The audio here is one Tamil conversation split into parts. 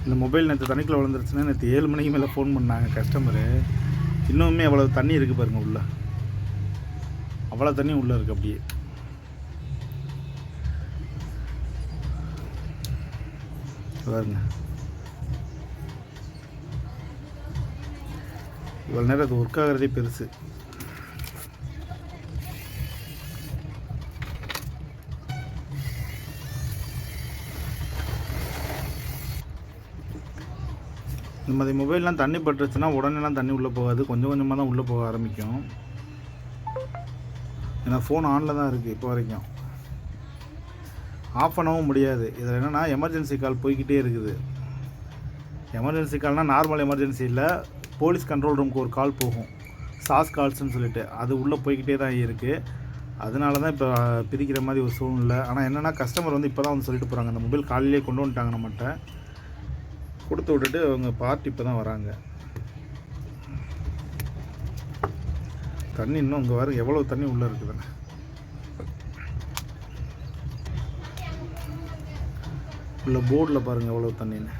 இந்த மொபைல் நேற்று தண்ணிக்குள்ளே விழுந்துருச்சுன்னா நேற்று 7 மணிக்கு மேலே ஃபோன் பண்ணாங்க கஸ்டமரு. இன்னுமே அவ்வளோ தண்ணி இருக்குது பாருங்கள் உள்ளே, அவ்வளோ தண்ணி உள்ளே இருக்குது அப்படியே. பாருங்க இவ்வளோ நேரம் அது ஒர்க் ஆகிறதே பெருசு. இந்த மாதிரி மொபைல்லாம் தண்ணி பட்டுருச்சுன்னா உடனேலாம் தண்ணி உள்ளே போகாது, கொஞ்சம் கொஞ்சமாக தான் உள்ளே போக ஆரம்பிக்கும். ஏன்னா ஃபோன் ஆனில் தான் இருக்குது இப்போ வரைக்கும், ஆஃப் பண்ணவும் முடியாது. இதில் என்னென்னா எமர்ஜென்சி கால் போய்கிட்டே இருக்குது. எமர்ஜென்சி கால்னால் நார்மல் எமர்ஜென்சி இல்லை, போலீஸ் கண்ட்ரோல் ரூமுக்கு ஒரு கால் போகும், சாஸ் கால்ஸ்ன்னு சொல்லிட்டு, அது உள்ளே போய்கிட்டே தான் இருக்குது. அதனால தான் இப்போ பிரிக்கிற மாதிரி ஒரு சூழ்நிலை. ஆனால் என்னென்னா கஸ்டமர் வந்து இப்போ தான் வந்து சொல்லிட்டு போகிறாங்க, அந்த மொபைல் காலையிலே கொண்டு வந்துட்டாங்க நம்மகிட்ட, கொடுத்து விட்டுட்டு அவங்க பார்ட்டி இப்போ தான் வராங்க. தண்ணி இன்னும் இங்கே வர எவ்வளோ தண்ணி உள்ளே இருக்குதுன்னு. உள்ள போர்டில் பாருங்கள் எவ்வளோ தண்ணின்னு.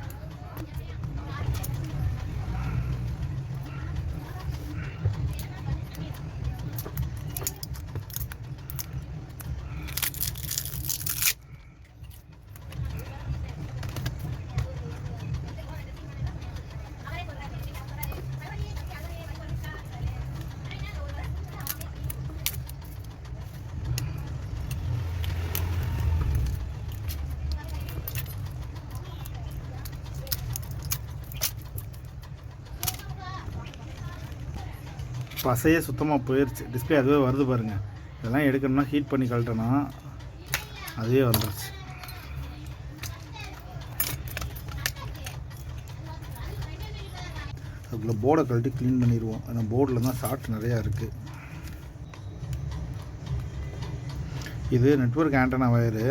பசையே சுத்தமாக போயிடுச்சு, டிஸ்பிளே அதுவே வருது பாருங்கள். இதெல்லாம் எடுக்கணும்னா ஹீட் பண்ணி கழட்டனா அதுவே வந்துடுச்சு. அதுக்குள்ளே போர்டை கழட்டி க்ளீன் பண்ணிடுவோம், ஏன்னா போர்டில் தான் ஷார்ட் நிறையா இருக்குது. இது நெட்வொர்க் ஆண்டனா வயரு,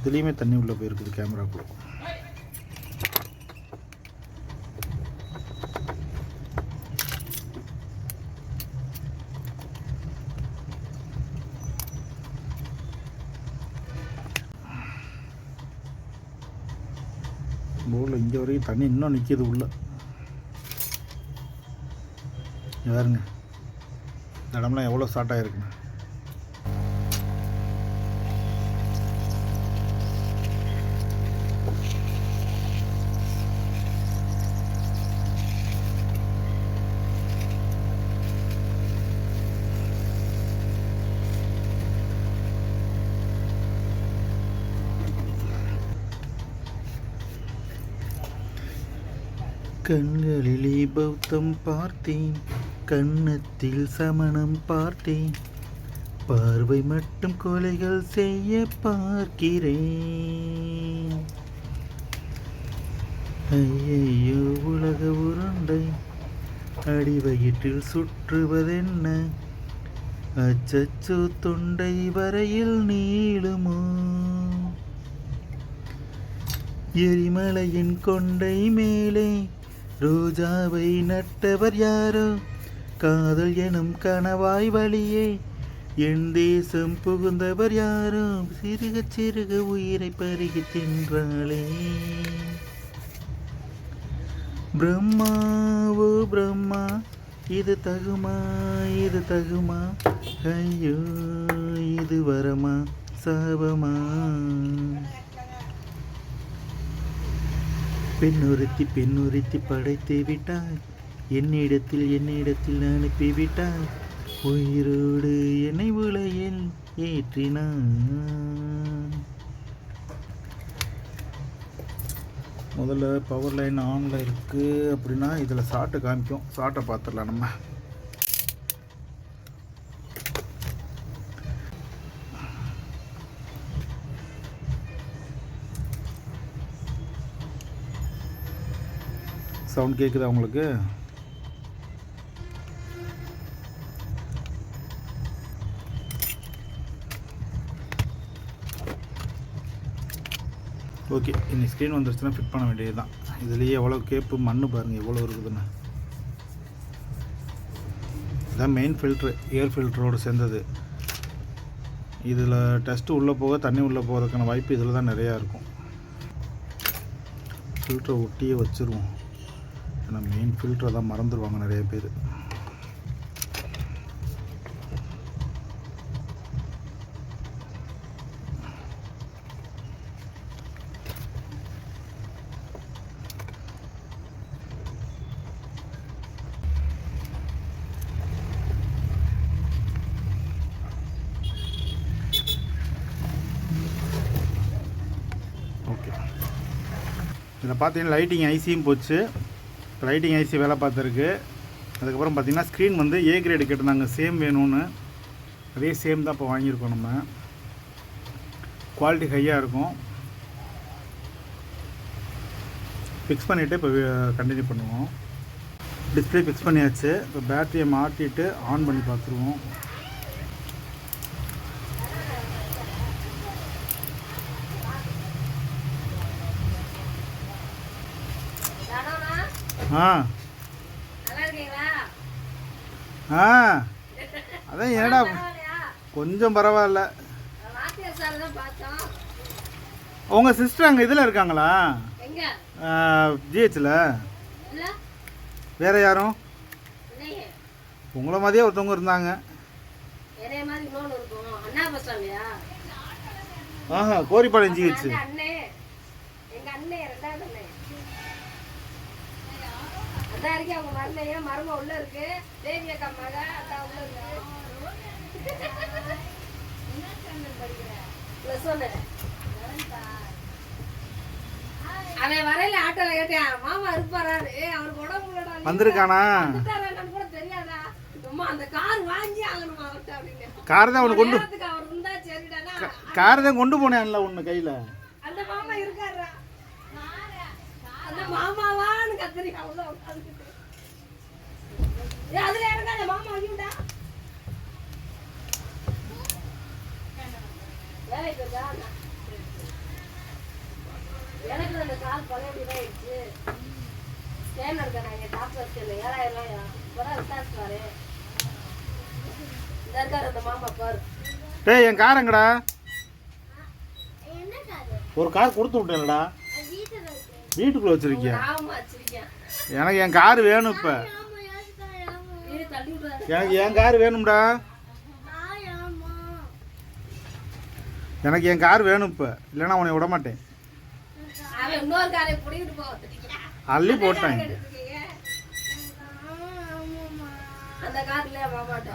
இதுலேயுமே தண்ணி உள்ளே போயிருக்குது கேமராக்குள்ளே. போர்டில் இங்கே வரைக்கும் தண்ணி இன்னும் நிற்கிது உள்ள. பாருங்க இந்த இடம்லாம் எவ்வளோ ஸ்டார்ட் ஆகிருக்குங்க. கண்களிலே பௌத்தம் பார்த்தேன், கன்னத்தில் சமணம் பார்த்தேன், பார்வை மட்டும் கொலைகள் செய்ய பார்க்கிறேன். ஐயையோ உலக உருண்டை அடிவயிற்றில் சுற்றுவதென்ன, அச்சச்சோ தொண்டை வரையில் நீளுமோ, எரிமலையின் கொண்டை மேலே ரோஜாவை நட்டவர் யாரோ, காதல் எனும் கனவாய் வழியே என் தேசம் புகுந்தவர் யாரோ, சிறுக சிறுக உயிரை பருகி தின்றாளே. பிரம்மா ஓ பிரம்மா, இது தகுமா இது தகுமா, ஐயோ இது வரமா சாபமா. பெண்ணுறுத்தி படைத்து விட்டாய், என்னிடத்தில் அனுப்பிவிட்டாய், உயிரோடு என்னை உலையில் ஏற்றினான். முதல்ல பவர் லைன் ஆனில் இருக்குது அப்படின்னா இதில் ஷார்ட்டை காமிக்கும், ஷார்ட்டை பார்த்துடலாம் நம்ம. சவுண்ட் கேட்குதா உங்களுக்கு? ஓகே, இன்னைக்கு ஸ்க்ரீன் வந்துருச்சுன்னா ஃபிட் பண்ண வேண்டியது தான். இதுலேயே எவ்வளோ கேப்பு மண் பாருங்கள் எவ்வளோ இருக்குதுன்னு. இதான் மெயின் ஃபில்ட்ரு, ஏர் ஃபில்டரோடு சேர்ந்தது. இதில் டெஸ்ட்டு உள்ளே போக தண்ணி உள்ளே போகிறதுக்கான வாய்ப்பு இதில் தான் நிறையா இருக்கும். ஃபில்டரை ஒட்டியே வச்சுருவோம். ஏன்னா மெயின் ஃபில்டரை தான் மறந்துடுவாங்க நிறைய பேர். இதில் பார்த்தீங்கன்னா லைட்டிங் ஐசியும் போச்சு. லைட்டிங் ஐசி வேலை பார்த்துருக்கு. அதுக்கப்புறம் பார்த்திங்கன்னா ஸ்க்ரீன் வந்து ஏ கிரேடு கேட்டிருந்தாங்க, சேம் வேணும்னு. அதே சேம் தான் இப்போ வாங்கியிருக்கோம். நம்ம குவாலிட்டி ஹையாக இருக்கும். ஃபிக்ஸ் பண்ணிவிட்டு இப்போ கண்டினியூ பண்ணுவோம். டிஸ்பிளே ஃபிக்ஸ் பண்ணியாச்சு. இப்போ பேட்டரியை மாட்டிட்டு ஆன் பண்ணி பார்த்துருவோம். அதான் என்னடா கொஞ்சம் பரவாயில்ல. உங்கள் சிஸ்டர் அங்கே இதில் இருக்காங்களா? ஜிஹெச்சில் வேறு யாரும்? உங்களை மாதிரியே ஒருத்தவங்க இருந்தாங்க. ஆஹா, கோரிப்பாளையம் ஜிஹெச். அவங்க மருந்தைய மரும உள்ள இருக்கு. தேவி அக்கா மக அதான் உள்ள இருக்கு. அவன் வரையில ஆட்டோல கேட்டேன், மாமா இருப்பாராரு, அவருக்கு உடம்பு வந்திருக்கானா கூட தெரியாதா? அந்த கார் வாங்கி ஆகணுமா அவர்கிட்ட அப்படின்னு. கார் தான் கொண்டு அவர் இருந்தா சரிடானா, கார் தான் கொண்டு போனேன்ல உன்ன கையில. அந்த மாமா இருக்காரா? அந்த மாமாவான்னு கத்திரி அவ்வளோ உட்காந்துக்கிட்டு. அதுல இறங்காத மாமா வையும்டா. வேலைக்கு வந்தா எனக்கு அந்த கால் பழையபடிதான் ஆயிடுச்சு. ஸ்கேன் எடுக்கிறாங்க டாக்டர் ஸ்கேன் 7000 ரூபாயா. இப்போதான் விசாரிச்சுவாரு. இந்த இருக்காரு அந்த மாமா பாரு. டேய் என் கார் எங்கடா? ஒரு கார் கொடுத்து விட்டேன்டா. வீட்டுக்குள்ள வச்சிருக்கியா? எனக்கு என் கார் வேணும். இப்போ எனக்கு என் கார் வேணும்டா. எனக்கு என் கார் வேணும் இப்போ, இல்லைன்னா உன்னை விட மாட்டேன். அள்ளி போட்டேன்.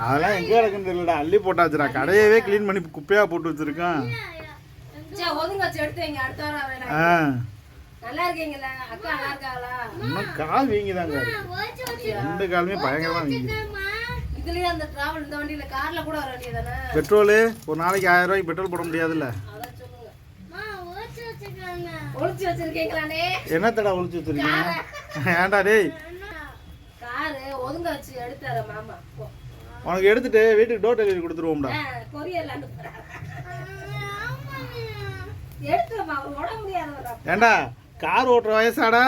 அதெல்லாம் எங்கே இருக்குன்னு தெரியலடா. அள்ளி போட்டாச்சுடா. கடையவே க்ளீன் பண்ணி குப்பையாக போட்டு வச்சிருக்கான். இன்னும் கால் வீங்கிதாங்க. ரெண்டு காலுமே பயங்கரமா வீங்குது. பெட்ரோலு ஒரு நாளைக்கு 1000 ரூபாய்க்கு பெட்ரோல் போட முடியாதுல்ல. என்னத்தடா ஒளிச்சு வச்சிருக்கீங்க? ஏன்டா டேய், உனக்கு எடுத்துட்டு வீட்டுக்கு டோர் டெலிவரி கொடுத்துருவோம்டா. ஏண்டா கார் ஓட்டுற வயசாடா?